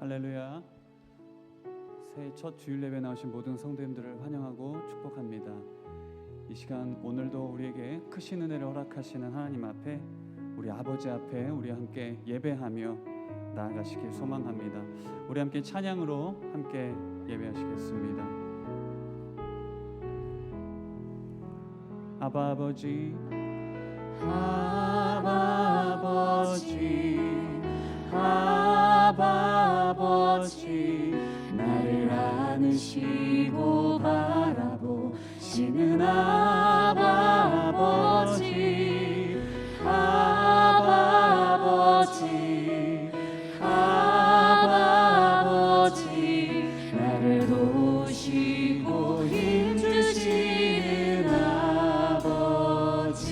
할렐루야. 새해 첫 주일 예배 나오신 모든 성도님들을 환영하고 축복합니다. 이 시간 오늘도 우리에게 크신 은혜를 허락하시는 하나님 앞에, 우리 아버지 앞에 우리 함께 예배하며 나아가시길 소망합니다. 우리 함께 찬양으로 함께 예배하시겠습니다. 아바 아버지, 아바 아버지, 아바 아버지, 나를 안으시고 바라보시는 아바 아버지, 아바 아버지, 아바 아버지, 나를 도우시고 힘주시는 아버지.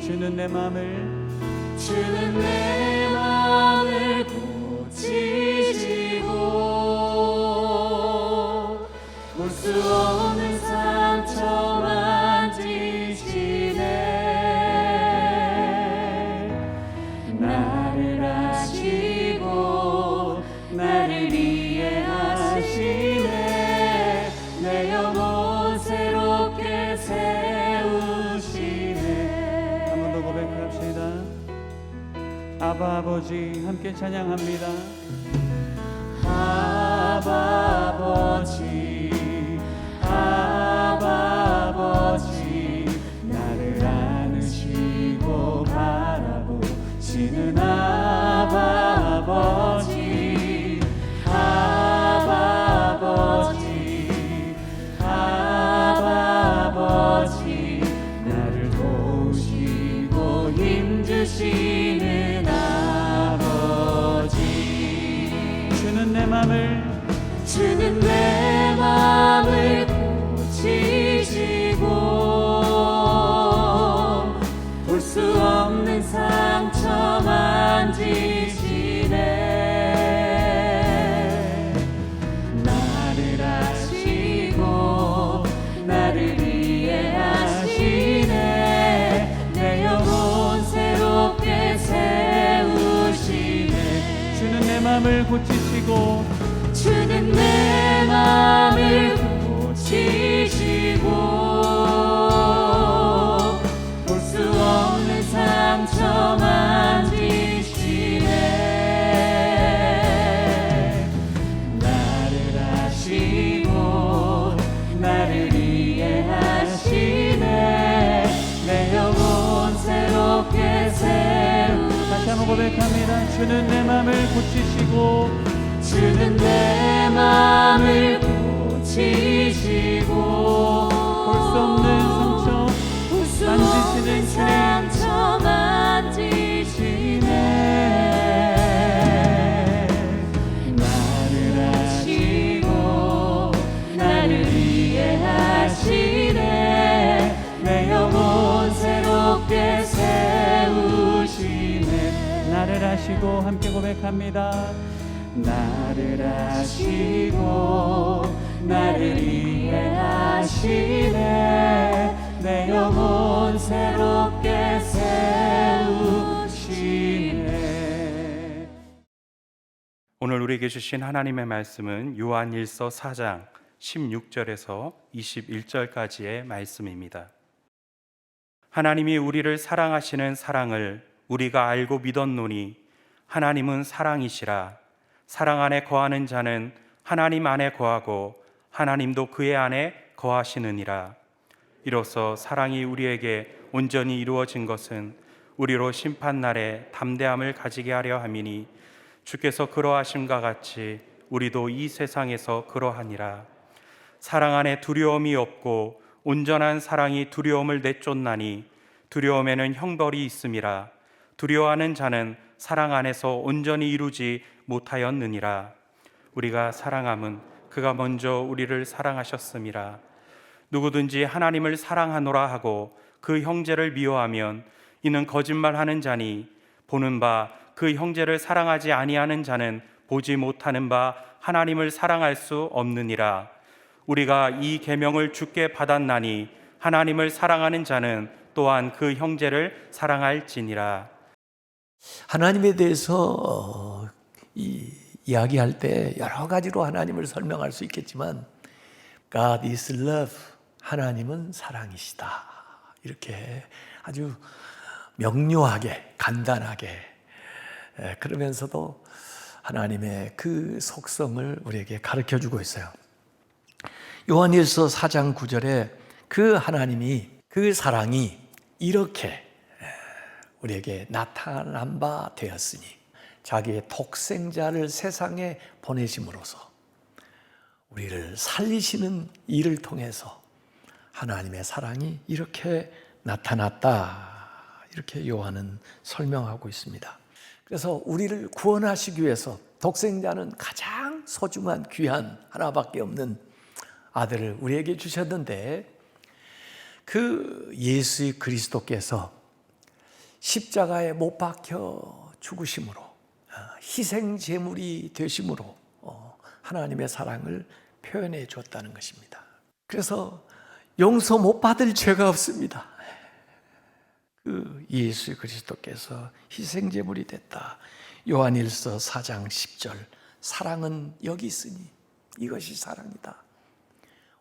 주는 내 맘을, 주는 내 맘을 고치시고 볼 수 없는 상처 만지시네. 나를 아시고 나를 이해하시네. 내 영혼 새롭게 세우시네. 한 번 더 고백합시다. 아바 아버지, 함께 찬양합니다. 아바 아버지, 아바 아버지, 나를 안으시고 바라보시는 아바 아버지, 아바 아버지, 아바 아버지, 나를 도우시고 힘주시는 아버지. 주는 내 맘을, 주는 내 맘을 고치시고 볼 수 없는 상처 만지시네. 나를 아시고 나를 이해하시네. 내 영혼 새롭게 세우시네. 주는 내 맘을 고치시고, 주는 내 맘을 고치시고 볼 수 없는 상처 만지시네. 나를 아시고 나를 이해하시네. 내 영혼 새롭게 세우시네. 다시 한번 고백합니다. 주는 내 맘을 고치시고, 주는 내 맘을 고치시고 볼 수 없는 상처 만지시는 상처 만지시네. 나를 아시고 나를 이해하시네. 내 영혼 새롭게 세우시네. 나를 아시고, 함께 고백합니다. 나를 아시고 나를 이해하시네. 내 영혼 새롭게 세우시네. 오늘 우리에게 주신 하나님의 말씀은 요한일서 4장 16절에서 21절까지의 말씀입니다. 하나님이 우리를 사랑하시는 사랑을 우리가 알고 믿었노니 하나님은 사랑이시라. 사랑 안에 거하는 자는 하나님 안에 거하고 하나님도 그의 안에 거하시느니라. 이로써 사랑이 우리에게 온전히 이루어진 것은 우리로 심판날에 담대함을 가지게 하려 함이니 주께서 그러하심과 같이 우리도 이 세상에서 그러하니라. 사랑 안에 두려움이 없고 온전한 사랑이 두려움을 내쫓나니 두려움에는 형벌이 있음이라. 두려워하는 자는 사랑 안에서 온전히 이루지 못하였느니라. 우리가 사랑함은 그가 먼저 우리를 사랑하셨음이라. 누구든지 하나님을 사랑하노라 하고 그 형제를 미워하면 이는 거짓말하는 자니 보는 바 그 형제를 사랑하지 아니하는 자는 보지 못하는 바 하나님을 사랑할 수 없느니라. 우리가 이 계명을 주께 받았나니 하나님을 사랑하는 자는 또한 그 형제를 사랑할지니라. 하나님에 대해서 이야기할 때 여러 가지로 하나님을 설명할 수 있겠지만 God is love, 하나님은 사랑이시다, 이렇게 아주 명료하게 간단하게 그러면서도 하나님의 그 속성을 우리에게 가르쳐주고 있어요. 요한일서 4장 9절에 그 하나님이, 그 사랑이 이렇게 우리에게 나타난 바 되었으니 자기의 독생자를 세상에 보내심으로써 우리를 살리시는 일을 통해서 하나님의 사랑이 이렇게 나타났다, 이렇게 요한은 설명하고 있습니다. 그래서 우리를 구원하시기 위해서 독생자는 가장 소중한 귀한 하나밖에 없는 아들을 우리에게 주셨는데, 그 예수 그리스도께서 십자가에 못 박혀 죽으심으로, 희생 제물이 되심으로 하나님의 사랑을 표현해 줬다는 것입니다. 그래서 용서 못 받을 죄가 없습니다. 그 예수 그리스도께서 희생 제물이 됐다. 요한일서 4장 10절, 사랑은 여기 있으니 이것이 사랑이다.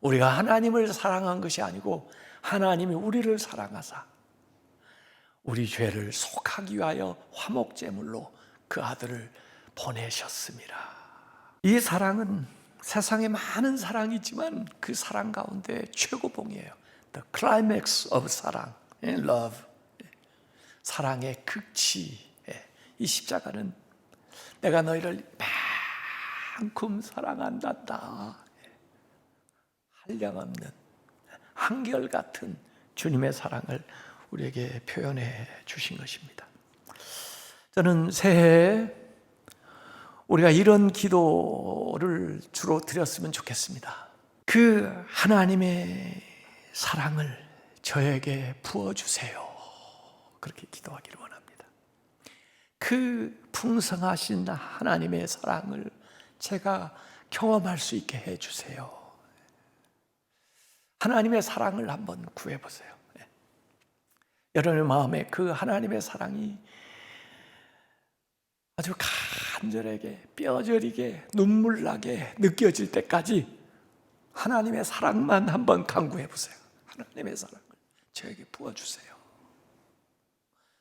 우리가 하나님을 사랑한 것이 아니고 하나님이 우리를 사랑하사 우리 죄를 속하기 위하여 화목제물로 그 아들을 보내셨습니다. 이 사랑은 세상에 많은 사랑이 있지만 그 사랑 가운데 최고봉이에요. The climax of 사랑, love. 사랑의 극치. 이 십자가는 내가 너희를 만큼 사랑한단다. 한량없는 한결같은 주님의 사랑을 우리에게 표현해 주신 것입니다. 저는 새해에 우리가 이런 기도를 주로 드렸으면 좋겠습니다. 그 하나님의 사랑을 저에게 부어주세요. 그렇게 기도하기를 원합니다. 그 풍성하신 하나님의 사랑을 제가 경험할 수 있게 해주세요. 하나님의 사랑을 한번 구해보세요. 여러분의 마음에 그 하나님의 사랑이 아주 간절하게 뼈저리게 눈물나게 느껴질 때까지 하나님의 사랑만 한번 간구해 보세요. 하나님의 사랑을 저에게 부어주세요.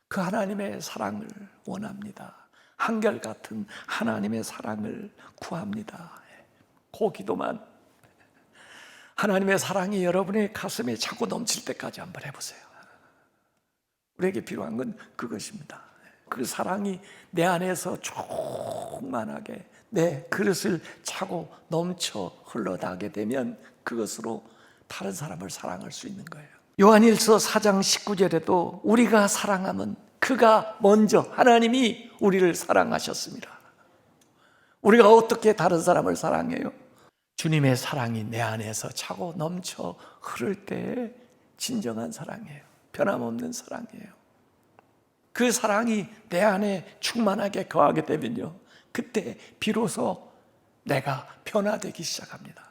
그 하나님의 사랑을 원합니다. 한결같은 하나님의 사랑을 구합니다. 그 기도만, 하나님의 사랑이 여러분의 가슴에 차고 넘칠 때까지 한번 해보세요. 우리에게 필요한 건 그것입니다. 그 사랑이 내 안에서 충만하게 내 그릇을 차고 넘쳐 흘러나게 되면 그것으로 다른 사람을 사랑할 수 있는 거예요. 요한일서 4장 19절에도 우리가 사랑하면 그가 먼저, 하나님이 우리를 사랑하셨습니다. 우리가 어떻게 다른 사람을 사랑해요? 주님의 사랑이 내 안에서 차고 넘쳐 흐를 때 진정한 사랑이에요. 변함없는 사랑이에요. 그 사랑이 내 안에 충만하게 거하게 되면요, 그때 비로소 내가 변화되기 시작합니다.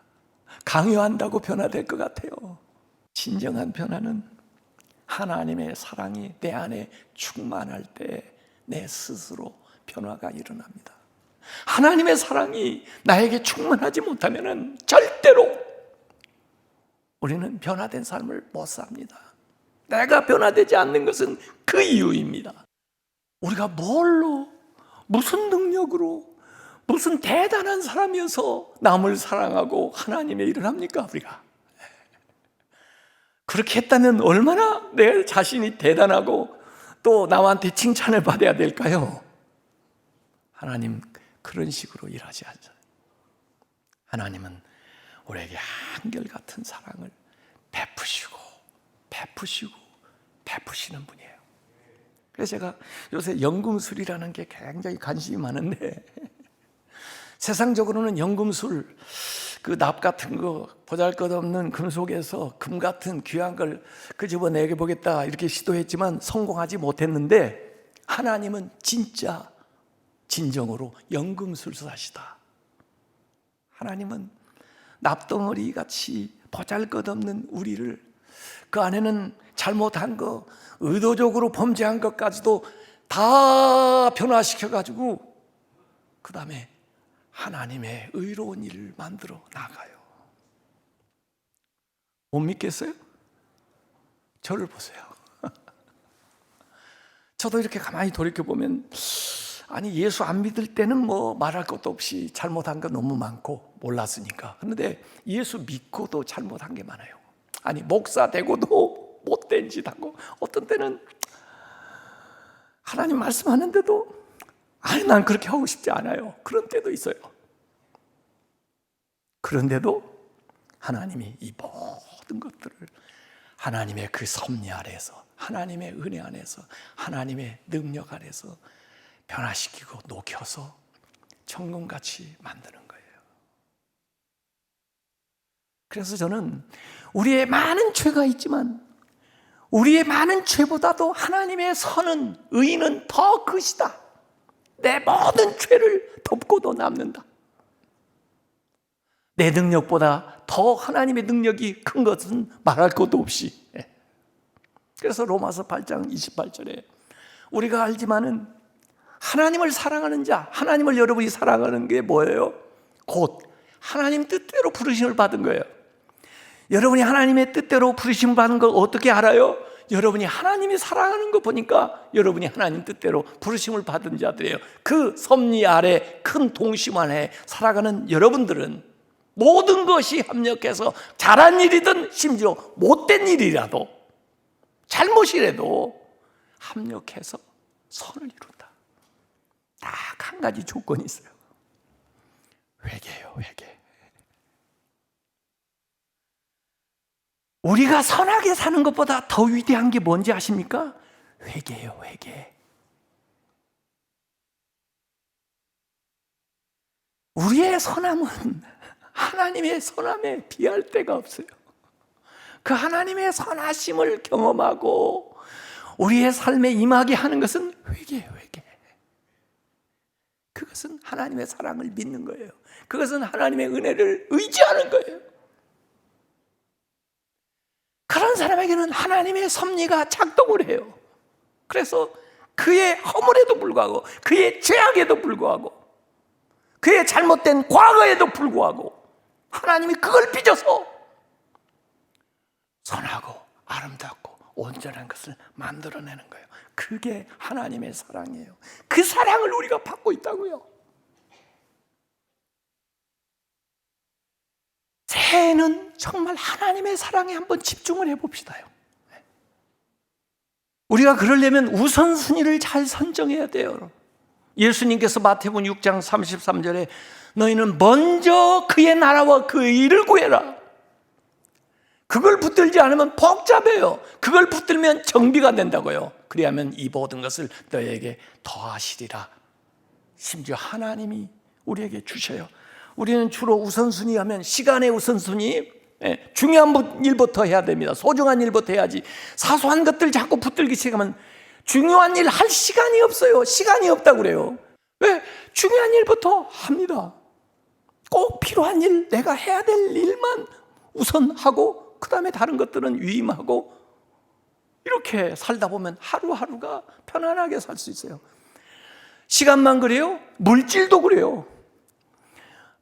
강요한다고 변화될 것 같아요. 진정한 변화는 하나님의 사랑이 내 안에 충만할 때 내 스스로 변화가 일어납니다. 하나님의 사랑이 나에게 충만하지 못하면 절대로 우리는 변화된 삶을 못 삽니다. 내가 변화되지 않는 것은 그 이유입니다. 우리가 뭘로, 무슨 능력으로, 무슨 대단한 사람이어서 남을 사랑하고 하나님의 일을 합니까? 우리가 그렇게 했다면 얼마나 내 자신이 대단하고 또 남한테 칭찬을 받아야 될까요? 하나님 그런 식으로 일하지 않아요. 하나님은 우리에게 한결같은 사랑을 베푸시는 분이에요. 그래서 제가 요새 연금술이라는 게 굉장히 관심이 많은데, 세상적으로는 연금술, 그 납 같은 거, 보잘것없는 금속에서 금 같은 귀한 걸 끄집어내게 보겠다 이렇게 시도했지만 성공하지 못했는데, 하나님은 진짜 진정으로 연금술사시다. 하나님은 납덩어리 같이 보잘것없는 우리를, 그 안에는 잘못한 거, 의도적으로 범죄한 것까지도 다 변화시켜가지고 그 다음에 하나님의 의로운 일을 만들어 나가요. 못 믿겠어요? 저를 보세요. 저도 이렇게 가만히 돌이켜보면 아니 예수 안 믿을 때는 뭐 말할 것도 없이 잘못한 거 너무 많고 몰랐으니까. 그런데 예수 믿고도 잘못한 게 많아요. 아니 목사 되고도 못된 짓 하고, 어떤 때는 하나님 말씀하는데도 아니 난 그렇게 하고 싶지 않아요. 그런 때도 있어요. 그런데도 하나님이 이 모든 것들을 하나님의 그 섭리 아래에서, 하나님의 은혜 안에서, 하나님의 능력 안에서 변화시키고 녹여서 천국같이 만드는 거예요. 그래서 저는 우리의 많은 죄가 있지만 우리의 많은 죄보다도 하나님의 선은, 의는 더 크시다. 내 모든 죄를 덮고도 남는다. 내 능력보다 더 하나님의 능력이 큰 것은 말할 것도 없이. 그래서 로마서 8장 28절에 우리가 알지만은 하나님을 사랑하는 자, 하나님을 여러분이 사랑하는 게 뭐예요? 곧 하나님 뜻대로 부르심을 받은 거예요. 여러분이 하나님의 뜻대로 부르심을 받은 걸 어떻게 알아요? 여러분이 하나님이 사랑하는 거 보니까 여러분이 하나님 뜻대로 부르심을 받은 자들이에요. 그 섭리 아래 큰 동심 안에 살아가는 여러분들은 모든 것이 합력해서 잘한 일이든 심지어 못된 일이라도 잘못이라도 합력해서 선을 이룬다. 딱 한 가지 조건이 있어요. 회개예요, 회개. 우리가 선하게 사는 것보다 더 위대한 게 뭔지 아십니까? 회개예요, 회개. 우리의 선함은 하나님의 선함에 비할 데가 없어요. 그 하나님의 선하심을 경험하고 우리의 삶에 임하게 하는 것은 회개예요, 회개. 그것은 하나님의 사랑을 믿는 거예요. 그것은 하나님의 은혜를 의지하는 거예요. 그런 사람에게는 하나님의 섭리가 작동을 해요. 그래서 그의 허물에도 불구하고, 그의 죄악에도 불구하고, 그의 잘못된 과거에도 불구하고 하나님이 그걸 빚어서 선하고 아름답고 온전한 것을 만들어내는 거예요. 그게 하나님의 사랑이에요. 그 사랑을 우리가 받고 있다고요. 새해에는 정말 하나님의 사랑에 한번 집중을 해봅시다요. 우리가 그러려면 우선순위를 잘 선정해야 돼요. 예수님께서 마태복음 6장 33절에 너희는 먼저 그의 나라와 그의 일을 구해라. 그걸 붙들지 않으면 복잡해요. 그걸 붙들면 정비가 된다고요. 그리하면 이 모든 것을 너희에게 더하시리라. 심지어 하나님이 우리에게 주셔요. 우리는 주로 우선순위 하면 시간의 우선순위, 중요한 일부터 해야 됩니다. 소중한 일부터 해야지. 사소한 것들 자꾸 붙들기 시작하면 중요한 일 할 시간이 없어요. 시간이 없다고 그래요. 왜? 중요한 일부터 합니다. 꼭 필요한 일, 내가 해야 될 일만 우선하고 그 다음에 다른 것들은 위임하고, 이렇게 살다 보면 하루하루가 편안하게 살 수 있어요. 시간만 그래요? 물질도 그래요.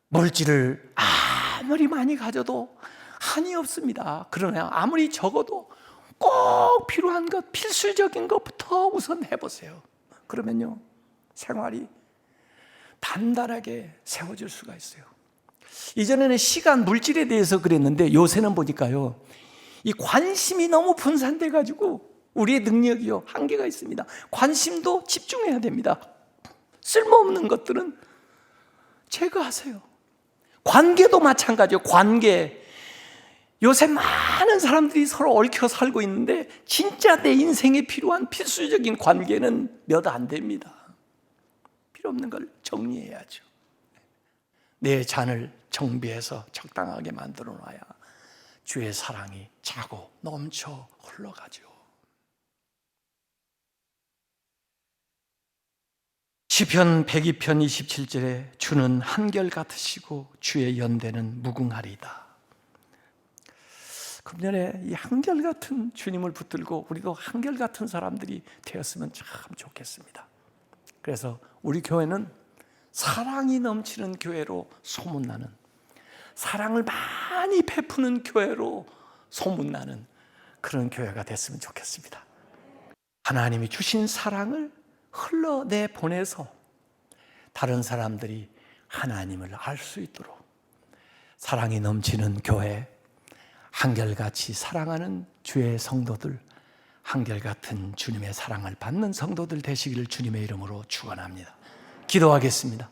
물질을 아무리 많이 가져도 한이 없습니다. 그러나 아무리 적어도 꼭 필요한 것, 필수적인 것부터 우선 해보세요. 그러면요, 생활이 단단하게 세워질 수가 있어요. 이전에는 시간, 물질에 대해서 그랬는데 요새는 보니까요, 이 관심이 너무 분산돼 가지고 우리의 능력이요, 한계가 있습니다. 관심도 집중해야 됩니다. 쓸모없는 것들은 제거하세요. 관계도 마찬가지예요. 관계. 요새 많은 사람들이 서로 얽혀 살고 있는데 진짜 내 인생에 필요한 필수적인 관계는 몇 안 됩니다. 필요 없는 걸 정리해야죠. 내 잔을 정비해서 적당하게 만들어 놔야 주의 사랑이 차고 넘쳐 흘러가죠. 시편 102편 27절에 주는 한결같으시고 주의 연대는 무궁하리이다. 금년에 이 한결같은 주님을 붙들고 우리도 한결같은 사람들이 되었으면 참 좋겠습니다. 그래서 우리 교회는 사랑이 넘치는 교회로 소문나는, 사랑을 많이 베푸는 교회로 소문나는 그런 교회가 됐으면 좋겠습니다. 하나님이 주신 사랑을 흘러내보내서 다른 사람들이 하나님을 알 수 있도록 사랑이 넘치는 교회, 한결같이 사랑하는 주의 성도들, 한결같은 주님의 사랑을 받는 성도들 되시기를 주님의 이름으로 축원합니다. 기도하겠습니다.